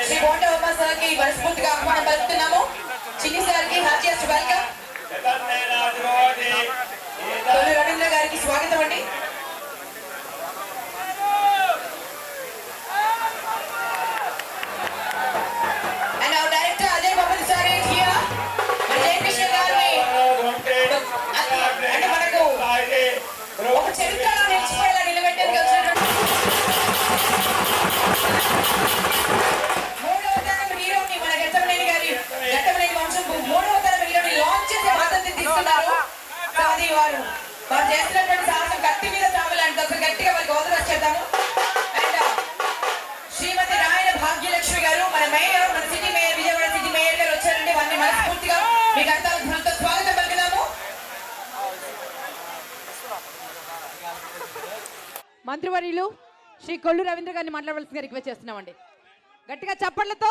Shri bonda Uma sir కి మనస్ఫూర్తిగా ఆహ్వానం పలుకుతున్నాము. చిన్ని సార్ కి హార్టియస్ట్ వెల్కమ్. తొలి రవీంద్ర గారికి స్వాగతం అండి. And our director Ajay Babu sir is here. Jayakrishna గారిని అంటే మనకు ఒక చరిత్రలో నిలిచిపోయేలా నిలబెట్టేందుకు వచ్చినటువంటి మూడవ తరం హీరోని మన గట్టమనేని గారి గట్టమనేని వంశం మూడవ తరం హీరోని లాంచ్ చేసే బాధ్యత తీసుకున్నారు. అది వారు చేస్తున్నటువంటి సాహసం కత్తి మీద చావాలంటే ఒకసారి గట్టిగా వారికి ఓదరు చేద్దాము. అండ్ శ్రీమతి రాయన భాగ్యలక్ష్మి గారు మన మేయర్, మన city mayor, Vijayawada city mayor గారు వచ్చారండి. వారిని మనస్ఫూర్తిగా మీ కర్తవ్యంతో స్వాగతం పలుకుదాము. మంత్రివర్యులు శ్రీ కొల్లు రవీంద్ర గారిని మాట్లాడవలసిందిగా రిక్వెస్ట్ చేస్తున్నామండి. గట్టిగా చప్పట్లతో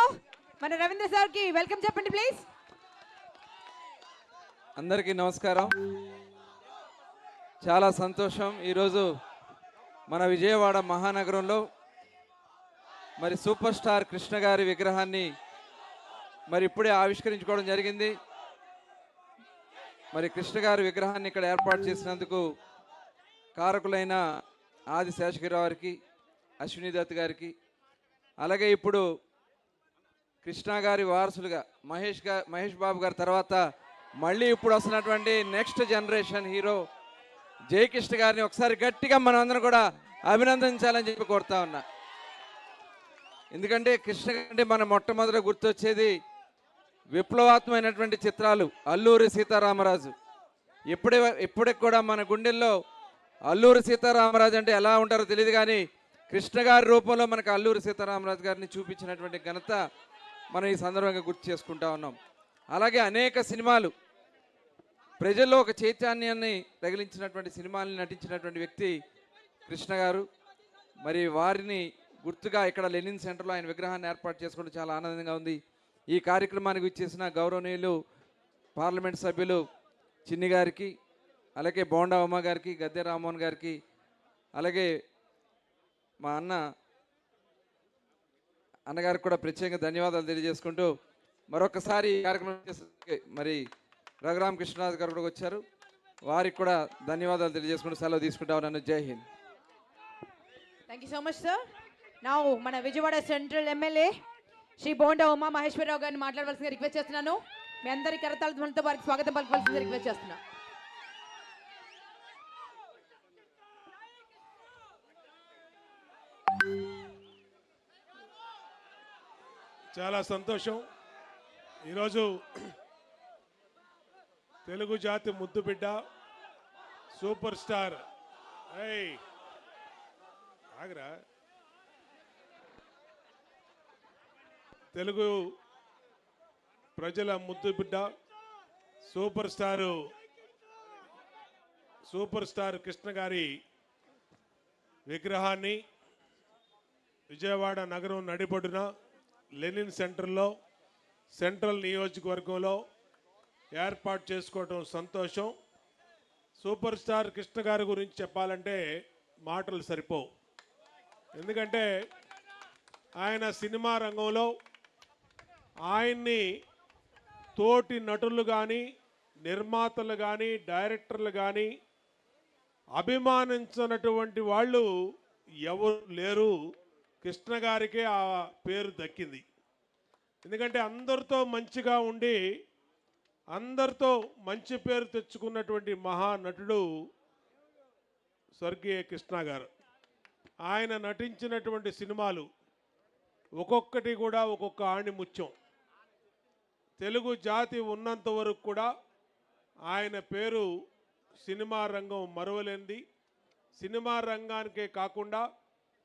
మన రవీంద్ర సార్కి వెల్కమ్ చెప్పండి ప్లీజ్. అందరికీ నమస్కారం. చాలా సంతోషం. ఈరోజు మన విజయవాడ మహానగరంలో మరి సూపర్ స్టార్ కృష్ణ గారి విగ్రహాన్ని మరి ఇప్పుడే ఆవిష్కరించుకోవడం జరిగింది. మరి కృష్ణ గారి విగ్రహాన్ని ఇక్కడ ఏర్పాటు చేసినందుకు కారకులైన ఆది శేషగిరి వారికి, అశ్విని దత్ గారికి, అలాగే ఇప్పుడు కృష్ణ గారి వారసులుగా మహేష్ బాబు గారి తర్వాత మళ్ళీ ఇప్పుడు వస్తున్నటువంటి నెక్స్ట్ జనరేషన్ హీరో జయకృష్ణ గారిని ఒకసారి గట్టిగా మనం అందరం కూడా అభినందించాలని చెప్పి కోరుతా ఉన్నా. ఎందుకంటే కృష్ణ అంటే మన మొట్టమొదట గుర్తొచ్చేది విప్లవాత్మకమైనటువంటి చిత్రాలు. అల్లూరి సీతారామరాజు. ఇప్పటికి కూడా మన గుండెల్లో అల్లూరి సీతారామరాజు అంటే ఎలా ఉంటారో తెలియదు, కానీ కృష్ణ గారి రూపంలో మనకు అల్లూరి సీతారామరాజు గారిని చూపించినటువంటి ఘనత మనం ఈ సందర్భంగా గుర్తు చేసుకుంటా ఉన్నాం. అలాగే అనేక సినిమాలు ప్రజల్లో ఒక చైతన్యాన్ని తగిలించినటువంటి సినిమాల్ని నటించినటువంటి వ్యక్తి కృష్ణ గారు. మరి వారిని గుర్తుగా ఇక్కడ లెనిన్ సెంటర్లో ఆయన విగ్రహాన్ని ఏర్పాటు చేసుకోవడం చాలా ఆనందంగా ఉంది. ఈ కార్యక్రమానికి ఇచ్చేసిన గౌరవనీయులు పార్లమెంట్ సభ్యులు చిన్ని గారికి, అలాగే బోండా ఉమ్మ గారికి, గద్దె రామ్మోహన్ గారికి, అలాగే మా అన్నగారికి కూడా ప్రత్యేకంగా ధన్యవాదాలు తెలియజేసుకుంటూ మరొకసారి ఈ కార్యక్రమం మరి రఘురామ కృష్ణరాజు గారు కూడా వచ్చారు. వారికి కూడా ధన్యవాదాలు తెలియజేసుకుంటూ సెలవు తీసుకుంటా ఉన్నాను. జై Hind. Thank you so much sir. నా మన విజయవాడ సెంట్రల్ ఎమ్మెల్యే శ్రీ బోండా ఉమా మహేశ్వరరావు గారిని మాట్లాడవలసిందిగా రిక్వెస్ట్ చేస్తున్నాను. మీ అందరి కరతాళతో వారికి స్వాగతం పలకవలసిందిగా రిక్వెస్ట్ చేస్తున్నాను. చాలా సంతోషం. ఈరోజు తెలుగు జాతి ముద్దు బిడ్డ సూపర్ స్టార్ ఆగరా తెలుగు ప్రజల ముద్దు బిడ్డ సూపర్ స్టార్ కృష్ణ గారి విగ్రహాన్ని విజయవాడ నగరం నడిబొడ్డున లెనిన్ సెంటర్లో సెంట్రల్ నియోజకవర్గంలో ఏర్పాటు చేసుకోవటం సంతోషం. సూపర్ స్టార్ కృష్ణ గారి గురించి చెప్పాలంటే మాటలు సరిపోవు. ఎందుకంటే ఆయన సినిమా రంగంలో ఆయన్ని తోటి నటులు కానీ నిర్మాతలు కానీ డైరెక్టర్లు కానీ అభిమానించినటువంటి వాళ్ళు ఎవరు లేరు. కృష్ణ గారికే ఆ పేరు దక్కింది. ఎందుకంటే అందరితో మంచిగా ఉండి అందరితో మంచి పేరు తెచ్చుకున్నటువంటి మహానటుడు స్వర్గీయ కృష్ణ గారు. ఆయన నటించినటువంటి సినిమాలు ఒక్కొక్కటి కూడా ఒక్కొక్క ఆణిముత్యం. తెలుగు జాతి ఉన్నంత వరకు కూడా ఆయన పేరు సినిమా రంగం మరువలేనిది. సినిమా రంగానికే కాకుండా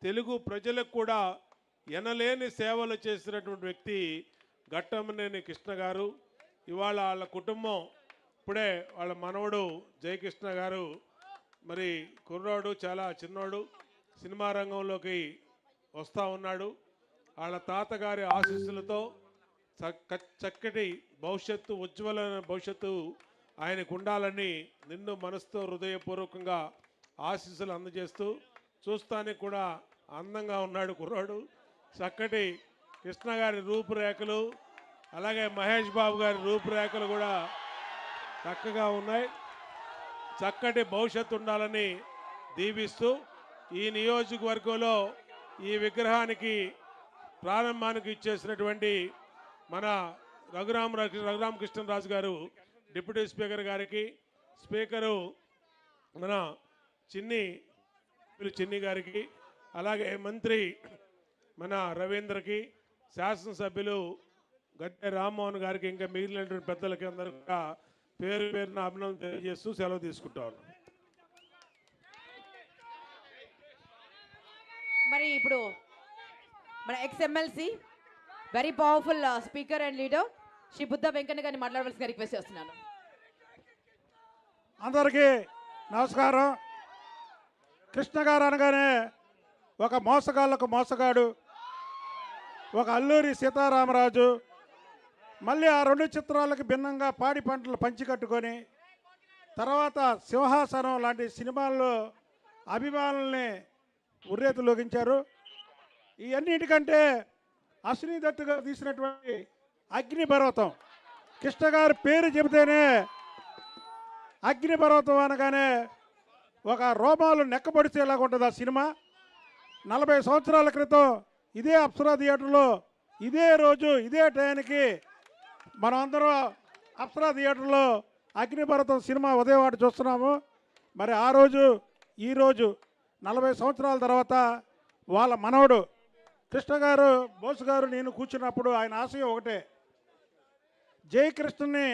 తెలుగు ప్రజలకు కూడా ఎనలేని సేవలు చేసినటువంటి వ్యక్తి ఘట్టమనేని కృష్ణ గారు. ఇవాళ వాళ్ళ కుటుంబం ఇప్పుడే వాళ్ళ మనవడు జయకృష్ణ గారు మరి కుర్రాడు చాలా చిన్నోడు సినిమా రంగంలోకి వస్తూ ఉన్నాడు. వాళ్ళ తాతగారి ఆశీస్సులతో చక్కటి భవిష్యత్తు ఉజ్వలమైన భవిష్యత్తు ఆయనకు ఉండాలని నిన్ను మనసుతో హృదయపూర్వకంగా ఆశీస్సులు అందజేస్తూ చూస్తానికి కూడా అందంగా ఉన్నాడు కుర్రాడు. చక్కటి కృష్ణ గారి రూపురేఖలు అలాగే మహేష్ బాబు గారి రూపురేఖలు కూడా చక్కగా ఉన్నాయి. చక్కటి భవిష్యత్తు ఉండాలని దీవిస్తూ ఈ నియోజకవర్గంలో ఈ విగ్రహానికి ప్రారంభానికి ఇచ్చేసినటువంటి మన రఘురామకృష్ణరాజు గారు డిప్యూటీ స్పీకర్ గారికి, స్పీకరు మన చిన్ని గారికి, అలాగే మంత్రి మన రవీంద్రకి, శాసనసభ్యులు గద్దె రామ్మోహన్ గారికి, ఇంకా మిగిలినటువంటి పెద్దలకి అందరూ కూడా పేరు పేరున అభినందన తెలియజేస్తూ సెలవు తీసుకుంటాను. మరి ఇప్పుడు మన ex MLC very powerful speaker and leader Shri Buddha Venkanna గారిని మాట్లాడవలసిందిగా రిక్వెస్ట్ చేస్తున్నాను. అందరికీ నమస్కారం. కృష్ణ గారు అనగానే ఒక మోసగాళ్ళకు మోసగాడు, ఒక అల్లూరి సీతారామరాజు, మళ్ళీ ఆ రెండు చిత్రాలకు భిన్నంగా పాడి పంటలు పంచికట్టుకొని తర్వాత సింహాసనం లాంటి సినిమాల్లో అభిమానుల్ని ఉర్రేతులోగించారు. ఇవన్నిటికంటే అశ్విని దత్ గారు తీసినటువంటి అగ్నిపర్వతం, కృష్ణ గారి పేరు చెబితేనే అగ్నిపర్వతం అనగానే ఒక రోమాలు నెక్కబడిచేలాగా ఉంటుంది ఆ సినిమా. 40 సంవత్సరాల క్రితం ఇదే అప్సరా థియేటర్లో ఇదే రోజు ఇదే టైంకి మనం అందరం అప్సరా థియేటర్లో అగ్నిపర్వతం సినిమా ఉదయవాడు చూస్తున్నాము. మరి ఆ రోజు ఈరోజు 40 సంవత్సరాల తర్వాత వాళ్ళ మనవడు కృష్ణ గారు బోసు గారు నేను కూర్చున్నప్పుడు ఆయన ఆశయం ఒకటే, జయకృష్ణని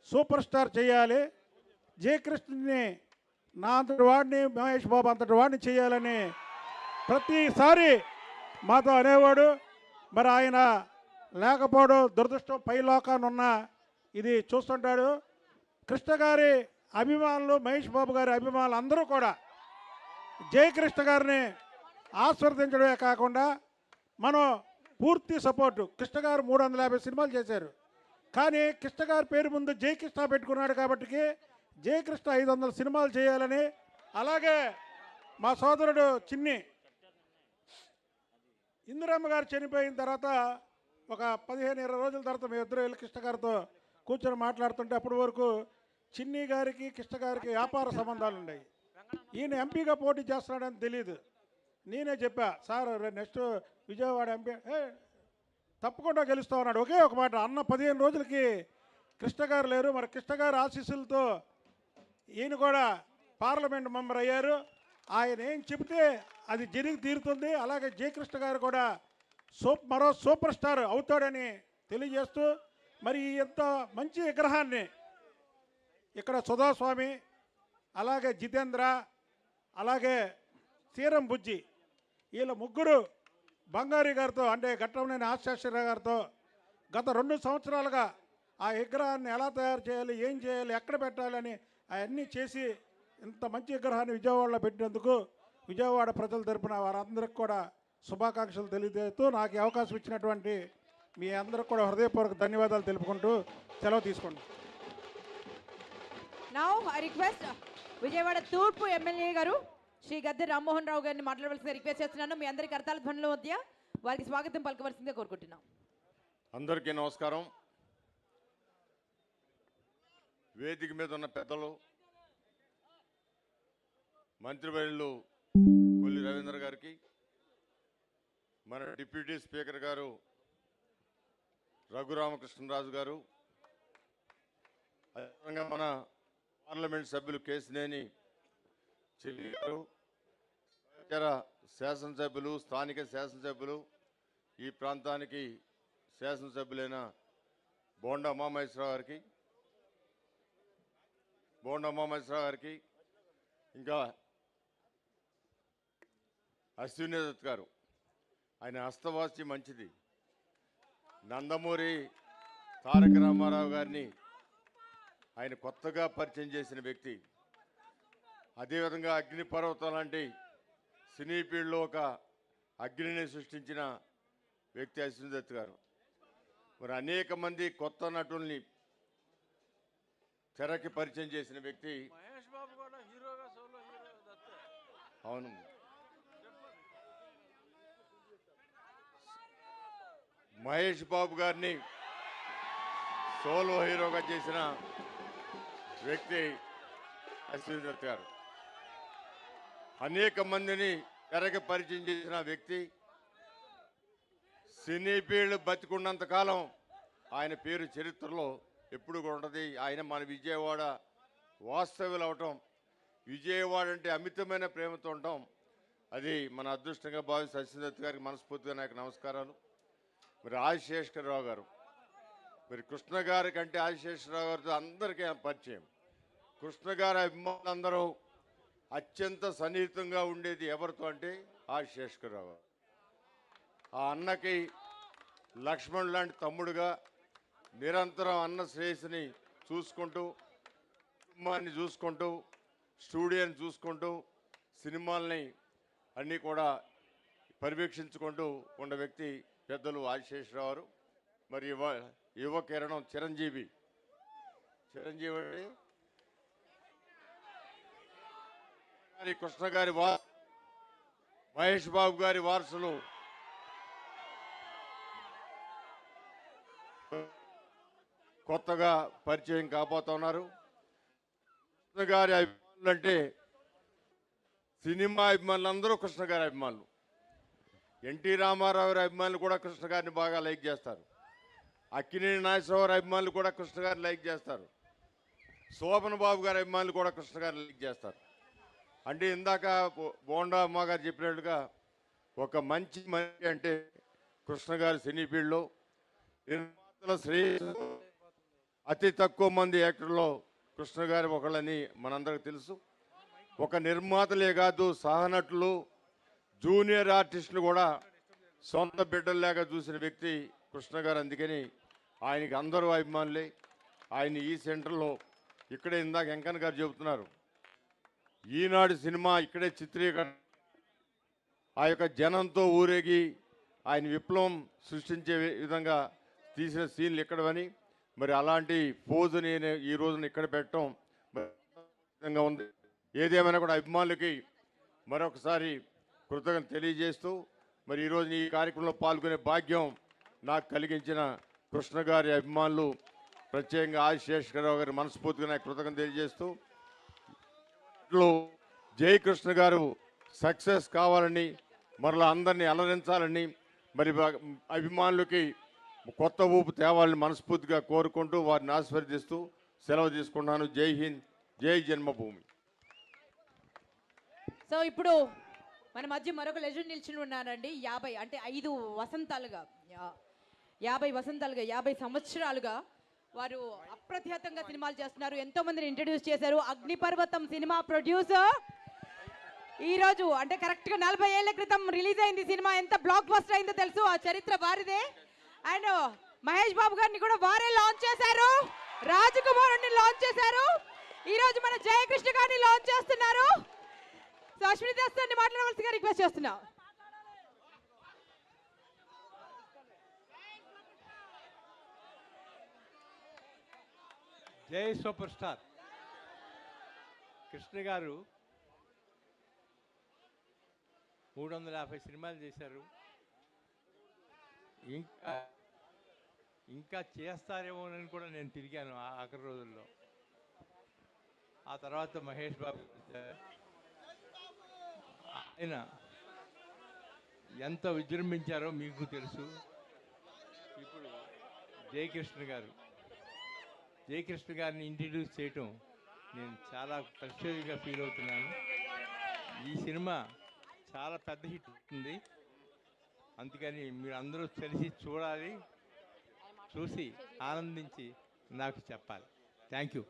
సూపర్ స్టార్ చేయాలి, జయకృష్ణని నా అంతటి వాడిని మహేష్ బాబు అంతటి వాడిని చేయాలని ప్రతిసారి మాతో అనేవాడు. మరి ఆయన లేకపోవడం దురదృష్టం, పై లోకాన్ని ఉన్న ఇది చూస్తుంటాడు. కృష్ణ గారి అభిమానులు, మహేష్ బాబు గారి అభిమానులు అందరూ కూడా జయకృష్ణ గారిని ఆస్వాదించడమే కాకుండా మనం పూర్తి సపోర్టు. కృష్ణ గారు 350 సినిమాలు చేశారు, కానీ కృష్ణ గారి పేరు ముందు జయకృష్ణ పెట్టుకున్నాడు కాబట్టి జయకృష్ణ 500 సినిమాలు చేయాలని, అలాగే మా సోదరుడు చిన్ని ఇందిరమ్మ గారు చనిపోయిన తర్వాత ఒక 15-20 రోజుల తర్వాత మేము ఇద్దరు వెళ్ళి కృష్ణ గారితో కూర్చొని మాట్లాడుతుంటే అప్పటి వరకు చిన్ని గారికి కృష్ణ గారికి వ్యాపార సంబంధాలు ఉన్నాయి. ఈయన ఎంపీగా పోటీ చేస్తున్నాడని తెలియదు. నేనే చెప్పా, సార్ నెక్స్ట్ విజయవాడ ఎంపీ తప్పకుండా గెలుస్తా ఉన్నాడు. ఒకే ఒక మాట అన్న 15 రోజులకి కృష్ణ గారు లేరు. మరి కృష్ణ గారి ఆశీస్సులతో ఈయన కూడా పార్లమెంట్ మెంబర్ అయ్యారు. ఆయన ఏం చెబితే అది జరిగి తీరుతుంది. అలాగే జయకృష్ణ గారు కూడా మరో సూపర్ స్టార్ అవుతాడని తెలియజేస్తూ మరి ఇంత మంచి విగ్రహాన్ని ఇక్కడ సుధాస్వామి, అలాగే జితేంద్ర, అలాగే తీరం బుజ్జి, వీళ్ళ ముగ్గురు బంగారి గారితో అంటే ఘట్టమనేని ఆశాశ్వర గారితో గత 2 సంవత్సరాలుగా ఆ విగ్రహాన్ని ఎలా తయారు చేయాలి, ఏం చేయాలి, ఎక్కడ పెట్టాలని అవన్నీ చేసి ఇంత మంచి విగ్రహాన్ని విజయవాడలో పెట్టినందుకు విజయవాడ ప్రజల తరపున వారందరికీ కూడా శుభాకాంక్షలు తెలియజేస్తూ నాకు ఈ అవకాశం ఇచ్చినటువంటి మీ అందరికి కూడా హృదయపూర్వక ధన్యవాదాలు తెలుపుకుంటూ సెలవు తీసుకోండి. నౌ ఐ రిక్వెస్ట్ విజయవాడ తూర్పు ఎమ్మెల్యే గారు శ్రీ గద్దె రామ్మోహన్ రావు గారిని మాట్లాడవలసిందిగా రిక్వెస్ట్ చేస్తున్నాను. మీ అందరి కరతాళ ధ్వనుల మధ్య వారికి స్వాగతం పలకవలసిందిగా కోరుకుంటున్నాం. అందరికీ నమస్కారం. వేదిక మీద ఉన్న పెద్దలు, మంత్రివర్యులు కొల్లి రవీంద్ర గారికి, మన డిప్యూటీ స్పీకర్ గారు రఘురామకృష్ణరాజు గారు, అదేవిధంగా మన పార్లమెంట్ సభ్యులు కేసినేని చెల్లి గారు, ఇతర శాసనసభ్యులు, స్థానిక శాసనసభ్యులు, ఈ ప్రాంతానికి శాసనసభ్యులైన బోండా ఉమామహేశ్వరరావు గారికి, ఇంకా అశ్విని దత్ గారు, ఆయన హస్తవాసి మంచిది. నందమూరి తారక రామారావు గారిని ఆయన కొత్తగా పరిచయం చేసిన వ్యక్తి. అదేవిధంగా అగ్నిపర్వతం లాంటి సినీ ఫీల్డ్లో ఒక అగ్నిని సృష్టించిన వ్యక్తి అశ్విని దత్ గారు. మరి అనేక మంది కొత్త నటుల్ని తెరకి పరిచయం చేసిన వ్యక్తి. అవును, మహేష్ బాబు గారిని సోలో హీరోగా చేసిన వ్యక్తి అశ్విని దత్ గారు. అనేక మందిని తెరకి పరిచయం చేసిన వ్యక్తి. సినీ ఫీల్డ్ బతికున్నంత కాలం ఆయన పేరు చరిత్రలో ఎప్పుడు కూడా ఉంటుంది. ఆయన మన విజయవాడ వాస్తవ్యులు అవటం, విజయవాడ అంటే అమితమైన ప్రేమతో ఉండటం, అది మన అదృష్టంగా భావిస్తే అశ్విని దత్ గారికి మనస్ఫూర్తిగా నాకు నమస్కారాలు. మరి ఆదిశేషరావు గారు, మరి కృష్ణ గారి కంటే ఆదిశేషరావు గారితో అందరికీ పరిచయం. కృష్ణ గారి అభిమానులందరూ అత్యంత సన్నిహితంగా ఉండేది ఎవరితో అంటే ఆదిశేషరావు గారు. ఆ అన్నకి లక్ష్మణ్ లాంటి తమ్ముడుగా నిరంతరం అన్న శ్రేయస్సుని చూసుకుంటూ, కుటుంబాన్ని చూసుకుంటూ, స్టూడియోని చూసుకుంటూ, సినిమాల్ని అన్నీ కూడా పర్యవేక్షించుకుంటూ ఉన్న వ్యక్తి పెద్దలు ఆదిశేషరావు గారు. మరి యువ కిరణం చిరంజీవి కృష్ణ గారి మహేష్ బాబు గారి వారసులు కొత్తగా పరిచయం కాబోతున్నారు. కృష్ణ గారి అభిమానులు అంటే సినిమా అభిమానులు అందరూ కృష్ణ గారి అభిమానులు. ఎన్టీ రామారావు గారి అభిమానులు కూడా కృష్ణ గారిని బాగా లైక్ చేస్తారు. అక్కినేని నాగేశ్వరరావు అభిమానులు కూడా కృష్ణ గారిని లైక్ చేస్తారు. శోభన్ బాబు గారి అభిమానులు కూడా కృష్ణ గారిని లైక్ చేస్తారు. అంటే ఇందాక బోండా అమ్మ గారు చెప్పినట్టుగా ఒక మంచి మనిషి అంటే కృష్ణ గారి సినీ ఫీల్డ్లో నిర్మాతల శ్రేయస్సు అతి తక్కువ మంది యాక్టర్లో కృష్ణ గారి ఒకళ్ళని మనందరికి తెలుసు. ఒక నిర్మాతలే కాదు, సహనటులు, జూనియర్ ఆర్టిస్టులు కూడా సొంత బిడ్డల్లాగా చూసిన వ్యక్తి కృష్ణ గారు. అందుకని ఆయనకి అందరూ అభిమానులే. ఆయన ఈ సెంటర్లో ఇక్కడే ఇందాక వెంకన్న గారు చెబుతున్నారు, ఈనాడు సినిమా ఇక్కడే చిత్రీకరణ, ఆ యొక్క జనంతో ఊరేగి ఆయన విప్లవం సృష్టించే విధంగా తీసిన సీన్లు ఇక్కడవని, మరి అలాంటి పోజుని ఈ రోజున ఇక్కడ పెట్టడం విధంగా ఉంది. ఏదేమైనా కూడా అభిమానులకి మరొకసారి కృతజ్ఞత తెలియజేస్తూ, మరి ఈరోజు ఈ కార్యక్రమంలో పాల్గొనే భాగ్యం నాకు కలిగించిన కృష్ణ గారి అభిమానులు, ప్రత్యేకంగా ఆదిశేషరావు గారి మనస్ఫూర్తిగా నాకు కృతజ్ఞత తెలియజేస్తూ, జై కృష్ణ గారు సక్సెస్ కావాలని, మరలా అందరినీ అలరించాలని, మరి అభిమానులకి కొత్త ఊపు తేవాలని మనస్ఫూర్తిగా కోరుకుంటూ వారిని ఆశీర్వదిస్తూ సెలవు తీసుకున్నాను. జై హింద్, జై జన్మభూమి. సో ఇప్పుడు మన మధ్య మరొక లెజెండ్ నిల్చుని ఉన్నారండి. 50 అంటే 5 వసంతాలుగా 50 సంవత్సరాలుగా వారు అప్రతిహతంగా సినిమాలు చేస్తున్నారు. ఎంతో మందిని ఇంట్రడ్యూస్ చేశారు. అగ్నిపర్వతం సినిమా ప్రొడ్యూసర్ ఈ రోజు అంటే కరెక్ట్ గా 40 ఏళ్ల క్రితం రిలీజ్ అయింది సినిమా. ఎంత బ్లాక్ బస్టర్ అయిందో తెలుసు. ఆ చరిత్ర వారిదే. అండ్ మహేష్ బాబు గారిని కూడా వారే లాంచ్ చేశారు. రాజకుమారుని లాంచ్ చేశారు. ఈ రోజు మన జయకృష్ణ గారిని లాంచ్ చేస్తున్నారు. సో అశ్విని దాస్ మాట్లాడవలసిగా రిక్వెస్ట్ చేస్తున్నా. జై సూపర్ స్టార్ కృష్ణ గారు 350 సినిమాలు చేశారు. ఇంకా చేస్తారేమోనని కూడా నేను తిరిగాను ఆఖరి రోజుల్లో. ఆ తర్వాత మహేష్ బాబు ఆయన ఎంత విజృంభించారో మీకు తెలుసు. ఇప్పుడు జయకృష్ణ గారిని ఇంట్రడ్యూస్ చేయటం నేను చాలా ప్రెస్టేజ్గా ఫీల్ అవుతున్నాను. ఈ సినిమా చాలా పెద్ద హిట్ అవుతుంది. అందుకని మీరు అందరూ కలిసి చూడాలి, చూసి ఆనందించి నాకు చెప్పాలి. Thank you.